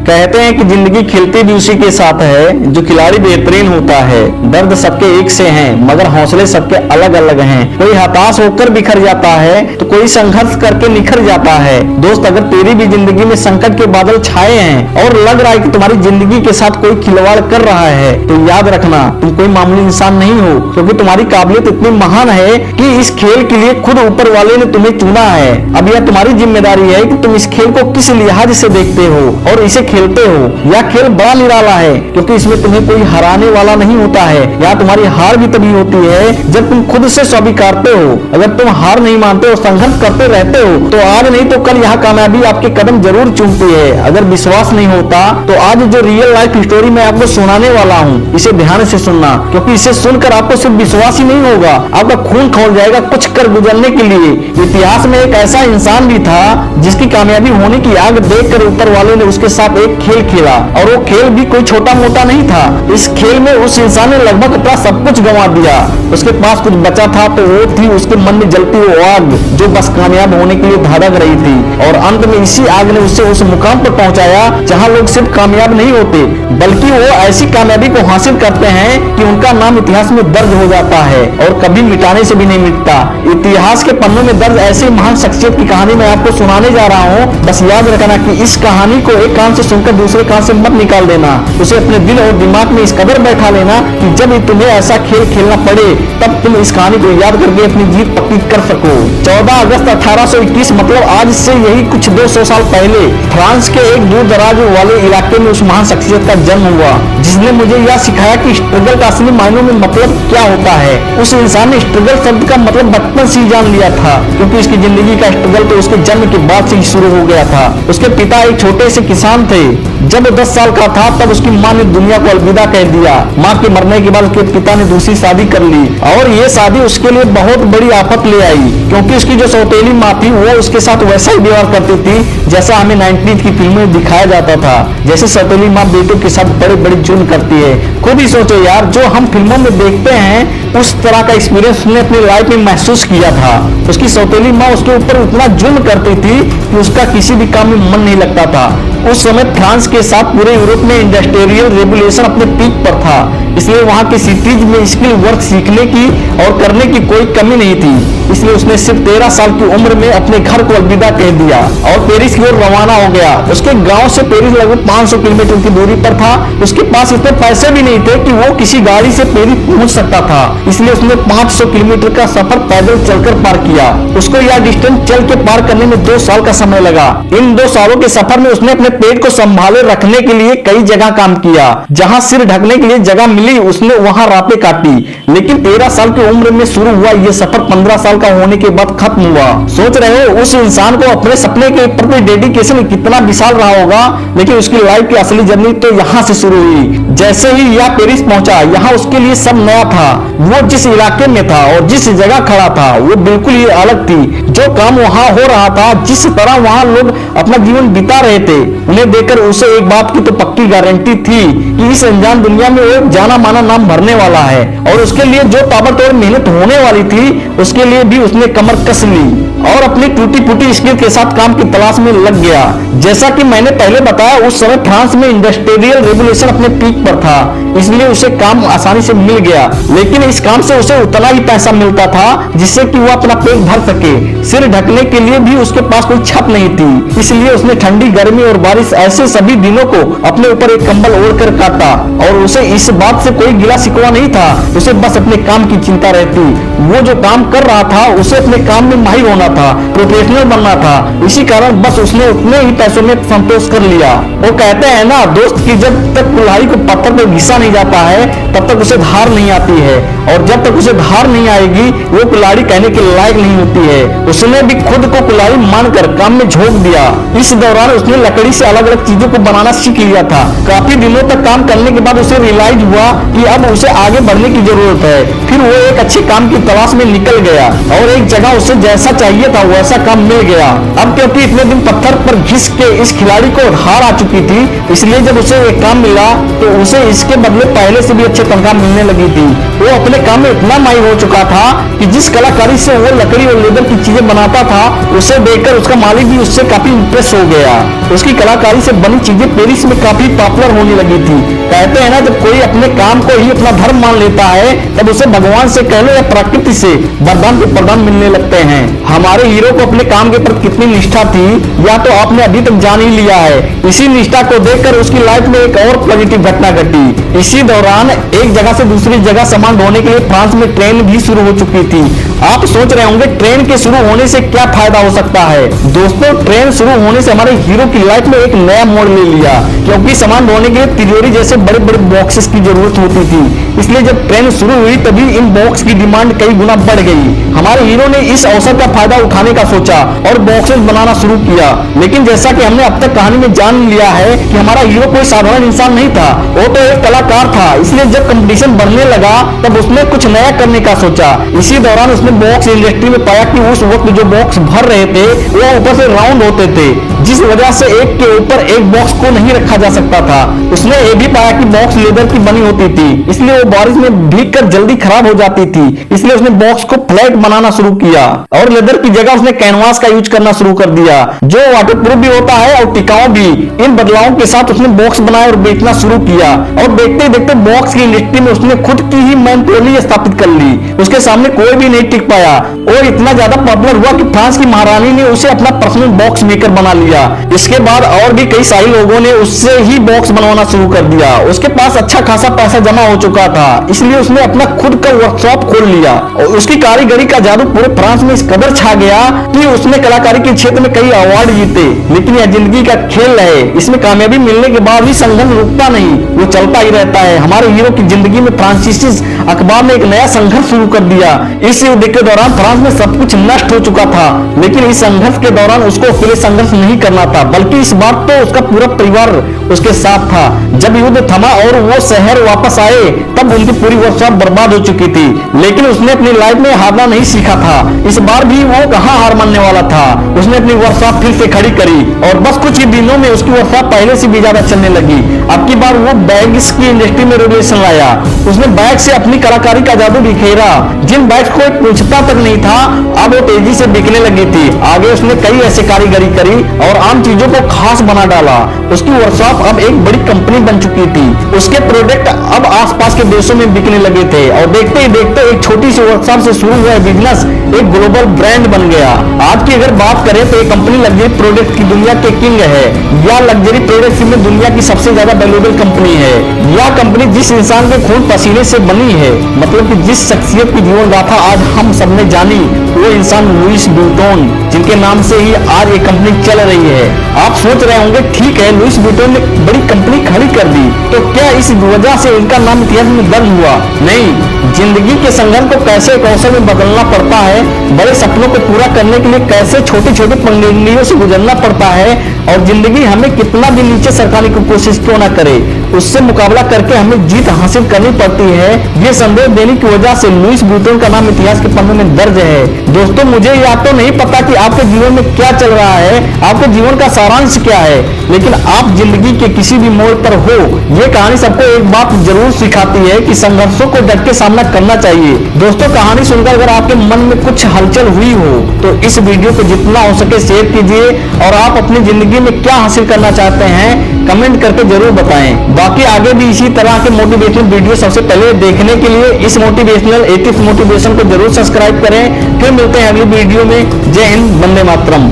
कहते हैं कि जिंदगी खिलती भी उसी के साथ है जो खिलाड़ी बेहतरीन होता है। दर्द सबके एक से हैं मगर हौसले सबके अलग अलग हैं। कोई हताश होकर बिखर जाता है तो कोई संघर्ष करके निखर जाता है। दोस्त, अगर तेरी भी जिंदगी में संकट के बादल छाए हैं और लग रहा है कि तुम्हारी जिंदगी के साथ कोई खिलवाड़ कर रहा है, तो याद रखना तुम कोई मामूली इंसान नहीं हो, क्योंकि तुम्हारी काबिलियत इतनी महान है कि इस खेल के लिए खुद ऊपर वाले ने तुम्हें चुना है। अब यह तुम्हारी जिम्मेदारी है कि तुम इस खेल को किस लिहाज से देखते हो और इसे खेलते हो। यह खेल बड़ा निराला है क्योंकि इसमें तुम्हें कोई हराने वाला नहीं होता है। यहाँ तुम्हारी हार भी तभी होती है जब तुम खुद से स्वीकारते हो। अगर तुम हार नहीं मानते और संघर्ष करते रहते हो तो आज नहीं तो कल यहाँ कामयाबी आपके कदम जरूर चूमती है। अगर विश्वास नहीं होता तो आज जो रियल लाइफ स्टोरी मैं आपको सुनाने वाला हूँ, इसे ध्यान से सुनना, क्योंकि इसे सुनकर आपको सिर्फ विश्वास ही नहीं होगा, आपका खून खौल जाएगा कुछ कर गुजरने के लिए। इतिहास में एक ऐसा इंसान भी था जिसकी कामयाबी होने की आग देखकर ऊपर वाले ने उसके साथ एक खेल खेला, और वो खेल भी कोई छोटा मोटा नहीं था। इस खेल में उस इंसान ने लगभग अपना सब कुछ गंवा दिया। उसके पास कुछ बचा था तो वो थी उसके मन में जलती वो आग जो बस कामयाब होने के लिए धड़क रही थी। और अंत में इसी आग ने उसे उस मुकाम पर पहुंचाया जहां लोग सिर्फ कामयाब नहीं होते बल्कि वो ऐसी कामयाबी को हासिल करते हैं कि उनका नाम इतिहास में दर्ज हो जाता है और कभी मिटाने से भी नहीं मिटता। इतिहास के पन्नों में दर्ज ऐसी महान शख्सियत की कहानी मैं आपको सुनाने जा रहा हूँ। बस याद रखना कि इस कहानी को एक कान से सुनकर दूसरे कान से मत निकाल देना, उसे अपने दिल और दिमाग में इस कदर बैठा लेना कि जब तुम्हें ऐसा खेल खेलना पड़े तब तुम इस कहानी को याद करके अपनी जीत पक्की कर सको। 14 अगस्त 1821 मतलब आज से यही कुछ 200 साल पहले फ्रांस के एक दूर दराज वाले इलाके में उस महान शख्सियत का जन्म हुआ जिसने मुझे यह सिखाया कि स्ट्रगल का असली मायनों में मतलब क्या होता है। उस इंसान ने स्ट्रगल शब्द का मतलब बचपन से ही जान लिया था, क्योंकि उसकी जिंदगी का स्ट्रगल तो उसके जन्म के बाद से ही शुरू हो गया था। उसके पिता एक छोटे से किसान थे। जब वो 10 साल का था तब उसकी माँ ने दुनिया को अलविदा कह दिया। माँ के मरने के बाद उसके पिता ने दूसरी शादी कर ली और ये शादी उसके लिए बहुत बड़ी आफत ले आई, क्योंकि उसकी जो सौतेली माँ थी वो उसके साथ वैसा ही व्यवहार करती थी जैसा हमें 90s की फिल्मों में दिखाया जाता था। जैसे सौतेली माँ बेटों के साथ बड़े बड़े जुल्म करती है। खुद ही सोचो यार, जो हम फिल्मों में देखते हैं उस तरह का एक्सपीरियंस उसने अपनी लाइफ में महसूस किया था। उसकी सौतेली माँ उसके ऊपर उतना जुल्म करती थी कि उसका किसी भी काम में मन नहीं लगता था। उस समय फ्रांस के साथ पूरे यूरोप में इंडस्ट्रियल रेवोल्यूशन अपने पीक पर था, इसलिए वहां की सिटीज में स्किल वर्क सीखने की और करने की कोई कमी नहीं थी। इसलिए उसने सिर्फ 13 साल की उम्र में अपने घर को अलविदा कह दिया और पेरिस की ओर रवाना हो गया। उसके गांव से पेरिस लगभग 500 किलोमीटर की दूरी पर था। उसके पास इतने पैसे भी नहीं थे कि वो किसी गाड़ी से पेरिस पहुंच सकता था, इसलिए उसने 500 किलोमीटर का सफर पैदल चलकर पार किया। उसको यह डिस्टेंस चल के पार करने में 2 साल का समय लगा। इन 2 सालों के सफर में उसने अपने पेट को संभाले रखने के लिए कई जगह काम किया। जहां सिर ढकने के लिए जगह मिली उसने वहां रातें काटी। लेकिन 13 साल की उम्र में शुरू हुआ यह सफर 15 साल का होने के बाद खत्म हुआ। सोच रहे हो उस इंसान को अपने सपने के प्रति डेडिकेशन कितना विशाल रहा होगा, लेकिन उसकी लाइफ की असली जर्नी तो यहाँ से शुरू हुई। जैसे ही यह पेरिस पहुंचा, यहाँ उसके लिए सब नया था। वो जिस इलाके में था और जिस जगह खड़ा था वो बिल्कुल ही अलग थी। जो काम वहाँ हो रहा था, जिस तरह वहाँ लोग अपना जीवन बिता रहे थे, उन्हें देखकर उसे एक बात की तो पक्की गारंटी थी कि इस अनजान दुनिया में वो जाना माना नाम भरने वाला है। और उसके लिए जो ताबड़तोड़ मेहनत होने वाली थी उसके लिए भी उसने कमर कस ली और अपनी टूटी फूटी स्किल के साथ काम की तलाश में लग गया। जैसा कि मैंने पहले बताया, उस समय फ्रांस में इंडस्ट्रियल रेवोल्यूशन अपने पीक पर था, इसलिए उसे काम आसानी से मिल गया। लेकिन इस काम से उसे उतना ही पैसा मिलता था जिससे कि वो अपना पेट भर सके। सिर ढकने के लिए भी उसके पास कोई छत नहीं थी, इसलिए उसने ठंडी, गर्मी और बारिश ऐसे सभी दिनों को अपने ऊपर एक कंबल ओढ़कर काटा। और उसे इस बात से कोई गिला शिकवा नहीं था, उसे बस अपने काम की चिंता रहती। वो जो काम कर रहा था उसे अपने काम में माहिर होना था, प्रोफेशनल बनना था। इसी कारण बस उसने उतने ही पैसों में संतोष कर लिया। वो कहते हैं ना दोस्त कि जब तक कुल्हाड़ी को पत्थर पर घिसा नहीं जाता है तब तक उसे धार नहीं आती है, और जब तक उसे धार नहीं आएगी वो कुल्हाड़ी कहने के लायक नहीं होती है। उसने भी खुद को कुल्हाड़ी मानकर काम में झोंक दिया। इस दौरान उसने लकड़ी से अलग अलग चीजों को बनाना सीख लिया था। काफी दिनों तक काम करने के बाद उसे रियलाइज हुआ कि अब उसे आगे बढ़ने की जरूरत है। फिर वो एक अच्छे काम की तलाश में निकल गया और एक जगह उसे जैसा चाहिए था वैसा काम मिल गया। अब क्योंकि इतने दिन पत्थर पर घिस के इस खिलाड़ी को हार आ चुकी थी, इसलिए जब उसे एक काम मिला तो उसे इसके बदले बदले पहले से भी अच्छे तनख्वाह मिलने लगी थी। वो अपने काम में इतना माहिर हो चुका था कि जिस कलाकारी से वो लकड़ी और लेदर की चीजें बनाता था, उसे देखकर उसका मालिक भी उससे काफी इंप्रेस हो गया। उसकी कलाकारी से बनी चीजें पेरिस में काफी पॉपुलर होने लगी थी। कहते हैं ना, जब कोई अपने काम को ही अपना धर्म मान लेता है तब उसे भगवान से कह लो या प्रकृति से वरदान के प्रदान मिलने लगते हैं। हमारे हीरो को अपने काम के प्रति कितनी निष्ठा थी या तो आपने अभी तक जान ही लिया है। इसी निष्ठा को देखकर उसकी लाइफ में एक और पॉजिटिव घटना घटी। इसी दौरान एक जगह से दूसरी जगह सामान ढोने के लिए फ्रांस में ट्रेन भी शुरू हो चुकी थी। आप सोच रहे होंगे ट्रेन के शुरू होने से क्या फायदा हो सकता है। दोस्तों, ट्रेन शुरू होने से हमारे हीरो की लाइफ में एक नया मोड़ ले लिया, क्योंकि सामान ढोने के लिए तिजोरी जैसे बड़े बड़े बॉक्सेस की जरूरत होती थी। इसलिए जब ट्रेन शुरू हुई तभी इन बॉक्स की डिमांड कई गुना बढ़ गई। हमारे हीरो ने इस अवसर का फायदा उठाने का सोचा और बॉक्सेस बनाना शुरू किया। लेकिन जैसा कि हमने अब तक कहानी में जान लिया है कि हमारा हीरो कोई साधारण इंसान नहीं था, वो तो एक कलाकार था। इसलिए जब कंपटीशन बढ़ने लगा तब उसने कुछ नया करने का सोचा। इसी दौरान उसने बॉक्स इंडस्ट्री में पाया कि उस वक्त जो बॉक्स भर रहे थे वो ऊपर से राउंड होते थे, जिस वजह से एक के ऊपर एक बॉक्स को नहीं रखा जा सकता था। उसने ये भी पाया कि बॉक्स लेदर की बनी होती थी, इसलिए वो बारिश में भीगकर जल्दी खराब हो जाती थी। इसलिए उसने बॉक्स को फ्लैट बनाना शुरू किया और लेदर की जगह उसने कैनवास का यूज करना शुरू कर दिया, जो वाटरप्रूफ भी होता है और टिकाऊ भी। इन बदलावों के साथ उसने बॉक्स बनाया और बेचना शुरू किया और देखते देखते बॉक्स की इंडस्ट्री में उसने खुद की ही मोनोपोली स्थापित कर ली। उसके सामने कोई भी नहीं टिक पाया और इतना ज्यादा पॉपुलर हुआ कि फ्रांस की महारानी ने उसे अपना पर्सनल बॉक्स मेकर बना लिया। इसके बाद और भी कई सारे लोगों ने उससे ही बॉक्स बनवाना शुरू कर दिया। उसके पास अच्छा खासा पैसा जमा हो चुका था, इसलिए उसने अपना खुद का वर्कशॉप खोल लिया और उसकी कारीगरी का जादू पूरे फ्रांस में इस कदर छा गया कि उसने कलाकारी के क्षेत्र में कई अवार्ड जीते। लेकिन यह जिंदगी का खेल है, इसमें कामयाबी मिलने के बाद भी संघर्ष रुकता नहीं, वो चलता ही रहता है। हमारे हीरो की जिंदगी में फ्रांसीसी अखबार ने एक नया संघर्ष शुरू कर दिया। इस युद्ध के दौरान फ्रांस में सब कुछ नष्ट हो चुका था, लेकिन इस संघर्ष के दौरान उसको अकेले संघर्ष नहीं करना था, बल्कि इस बार तो उसका पूरा परिवार उसके साथ था। जब युद्ध थमा और वो शहर वापस आए तब उनकी पूरी वर्कशॉप बर्बाद हो चुकी थी, लेकिन उसने अपनी लाइफ में हारना नहीं सीखा था। इस बार भी वो कहां हार मानने वाला था। उसने अपनी वर्कशॉप फिर से खड़ी करी और बस कुछ ही दिनों में उसकी वर्कशॉप पहले से भी ज्यादा चलने लगी। अब की बार वो बैग्स की इंडस्ट्री में रेवोल्यूशन लाया। उसने बैग से अपनी कलाकारी का जादू बिखेरा। जिन बैग्स को पूछता तक नहीं था अब वो तेजी से बिकने लगी थी। आगे उसने कई ऐसे कारीगरी करी और आम चीजों को खास बना डाला। उसकी वर्कशॉप अब एक बड़ी कंपनी बन चुकी थी। उसके प्रोडक्ट अब आसपास के देशों में बिकने लगे थे और देखते ही देखते एक छोटी सी वर्कशॉप से शुरू हुआ बिजनेस एक ग्लोबल ब्रांड बन गया। आज की अगर बात करें तो ये कंपनी लग्जरी प्रोडक्ट की दुनिया के किंग है। यह लग्जरी प्रोडक्ट में दुनिया की सबसे ज्यादा वैल्यूएबल कंपनी है। यह कंपनी जिस इंसान के खून पसीने से बनी है, मतलब कि जिस शख्सियत की जीवन गाथा आज हम सबने जानी, वो इंसान लुइस व्युइटन, जिनके नाम से ही आज ये कंपनी चल रही है। आप सोच रहे होंगे ठीक है, लुइस व्युइटन ने बड़ी कंपनी खड़ी कर दी, तो क्या इस वजह से इनका नाम इतिहास में दर्ज हुआ? नहीं, जिंदगी के संघर्ष को कैसे एक अवसर में बदलना पड़ता है, बड़े सपनों को पूरा करने के लिए कैसे छोटे छोटे पंगड़ियों से गुजरना पड़ता है और जिंदगी हमें कितना भी नीचे सरकाने की कोशिश क्यों ना करे, उससे मुकाबला करके हमें जीत हासिल करनी पड़ती है। ये संदेश देने की वजह से लुइस व्युइटन का नाम इतिहास के पन्नों में दर्ज है। दोस्तों, मुझे या तो नहीं पता कि आपके जीवन में क्या चल रहा है, आपके जीवन का सारांश क्या है, लेकिन आप जिंदगी के किसी भी मोड़ पर हो, ये कहानी सबको एक बात जरूर सिखाती है कि संघर्षों को डट के सामना करना चाहिए। दोस्तों, कहानी सुनकर अगर आपके मन में कुछ हलचल हुई हो तो इस वीडियो को जितना हो सके शेयर कीजिए और आप अपनी जिंदगी में क्या हासिल करना चाहते हैं कमेंट करके जरूर बताएं। बाकी आगे भी इसी तरह के मोटिवेशनल वीडियो सबसे पहले देखने के लिए इस मोटिवेशनल 80 मोटिवेशन को जरूर सब्सक्राइब करें। फिर मिलते हैं अगली वीडियो में। जय हिंद, वंदे मातरम।